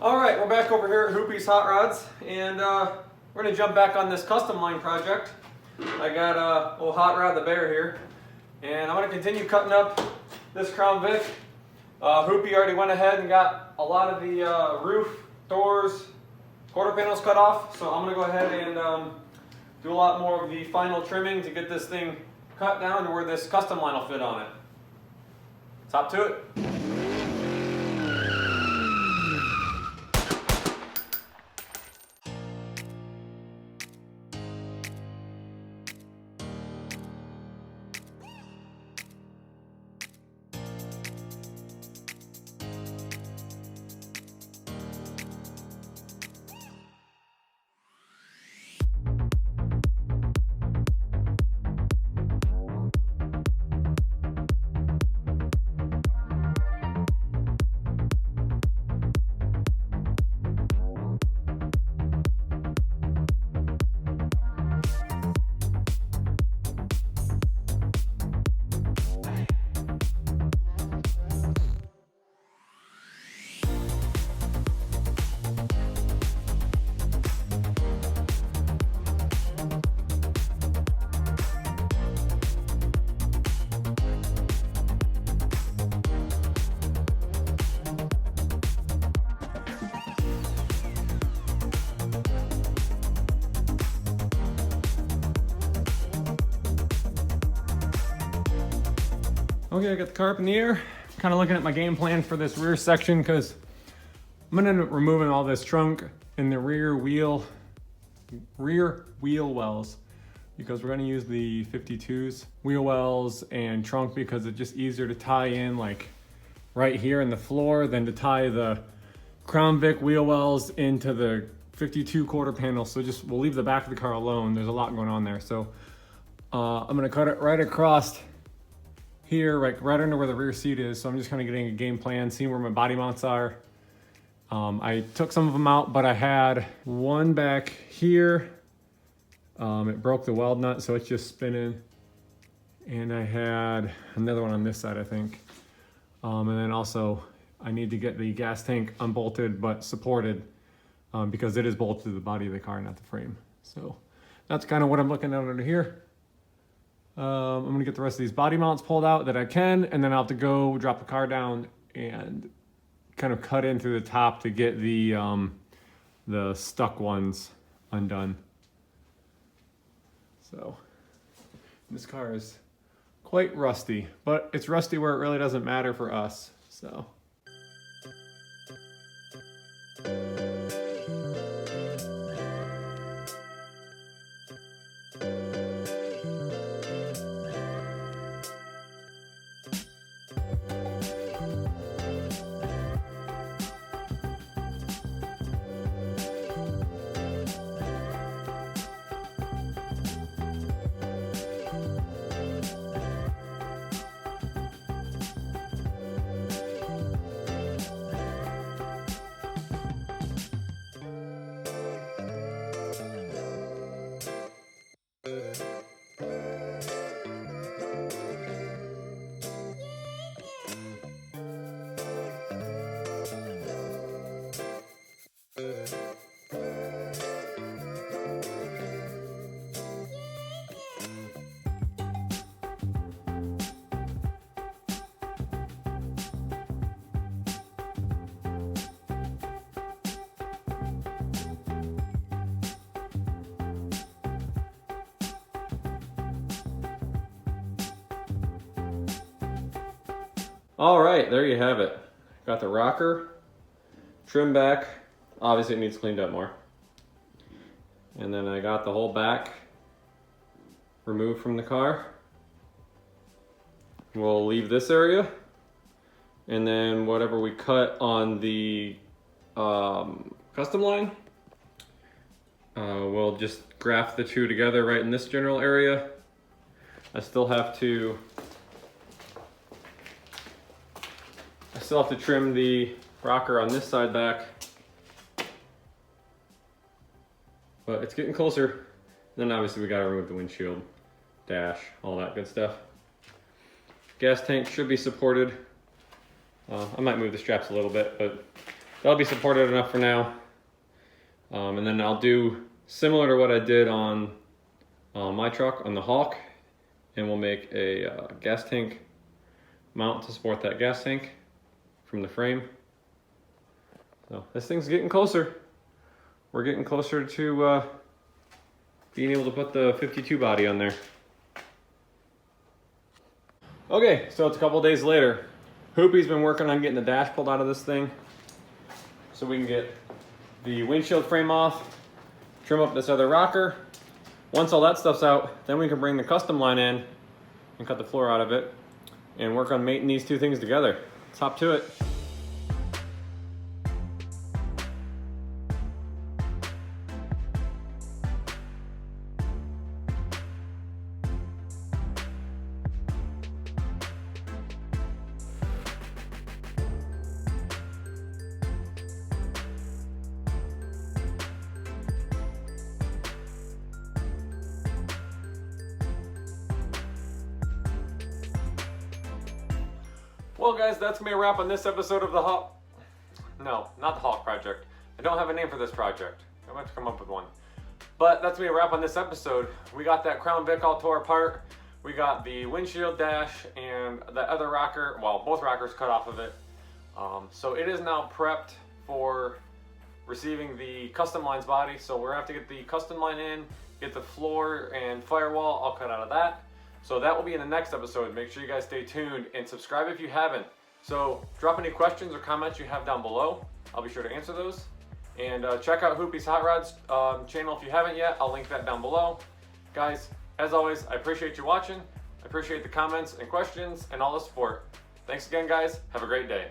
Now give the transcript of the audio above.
All right, we're back over here at Hoopies Hot Rods, and we're gonna jump back on this custom line project. I got a little Hot Rod the Bear here, and I'm gonna continue cutting up this Crown Vic. Hoopie already went ahead and got a lot of the roof, doors, quarter panels cut off, so I'm gonna go ahead and do a lot more of the final trimming to get this thing cut down to where this custom line will fit on it. Top to it. Okay, I got the car up in the air. Kind of looking at my game plan for this rear section because I'm gonna end up removing all this trunk and the rear wheel wells because we're gonna use the 52s wheel wells and trunk because it's just easier to tie in like right here in the floor than to tie the Crown Vic wheel wells into the 52 quarter panel. So we'll leave the back of the car alone. There's a lot going on there. So I'm gonna cut it right across here, right under where the rear seat is. So I'm just kind of getting a game plan, seeing where my body mounts are. I took some of them out, but I had one back here. It broke the weld nut, so it's just spinning. And I had another one on this side, I think. And then also I need to get the gas tank unbolted, but supported because it is bolted to the body of the car, not the frame. So that's kind of what I'm looking at under here. I'm gonna get the rest of these body mounts pulled out that I can, and then I'll have to go drop the car down and kind of cut in through the top to get the stuck ones undone. So this car is quite rusty, but it's rusty where it really doesn't matter for us. So. All right, there you have it. Got the rocker trimmed back. Obviously it needs cleaned up more. And then I got the whole back removed from the car. We'll leave this area. And then whatever we cut on the custom line, we'll just graft the two together right in this general area. I still have to trim the rocker on this side back, but it's getting closer. Then obviously we gotta remove the windshield, dash, all that good stuff. Gas tank should be supported. I might move the straps a little bit, but that'll be supported enough for now. And then I'll do similar to what I did on my truck, on the Hawk, and we'll make a gas tank mount to support that gas tank from the frame. So this thing's getting closer. We're getting closer to being able to put the 52 body on there. Okay, so it's a couple days later. Hoopie's been working on getting the dash pulled out of this thing so we can get the windshield frame off, trim up this other rocker. Once all that stuff's out, then we can bring the custom line in and cut the floor out of it and work on mating these two things together. Let's hop to it. Well guys, that's gonna be a wrap on this episode of the Hawk. No, not the Hawk project. I don't have a name for this project. I'm gonna have to come up with one. But that's gonna be a wrap on this episode. We got that Crown Vic all tore apart. We got the windshield dash and the other rocker, well, both rockers cut off of it. So it is now prepped for receiving the custom lines body. So we're gonna have to get the custom line in, get the floor and firewall all cut out of that. So that will be in the next episode. Make sure you guys stay tuned and subscribe if you haven't. So drop any questions or comments you have down below. I'll be sure to answer those. And check out Hoopie's Hot Rods channel if you haven't yet. I'll link that down below. Guys, as always, I appreciate you watching. I appreciate the comments and questions and all the support. Thanks again, guys. Have a great day.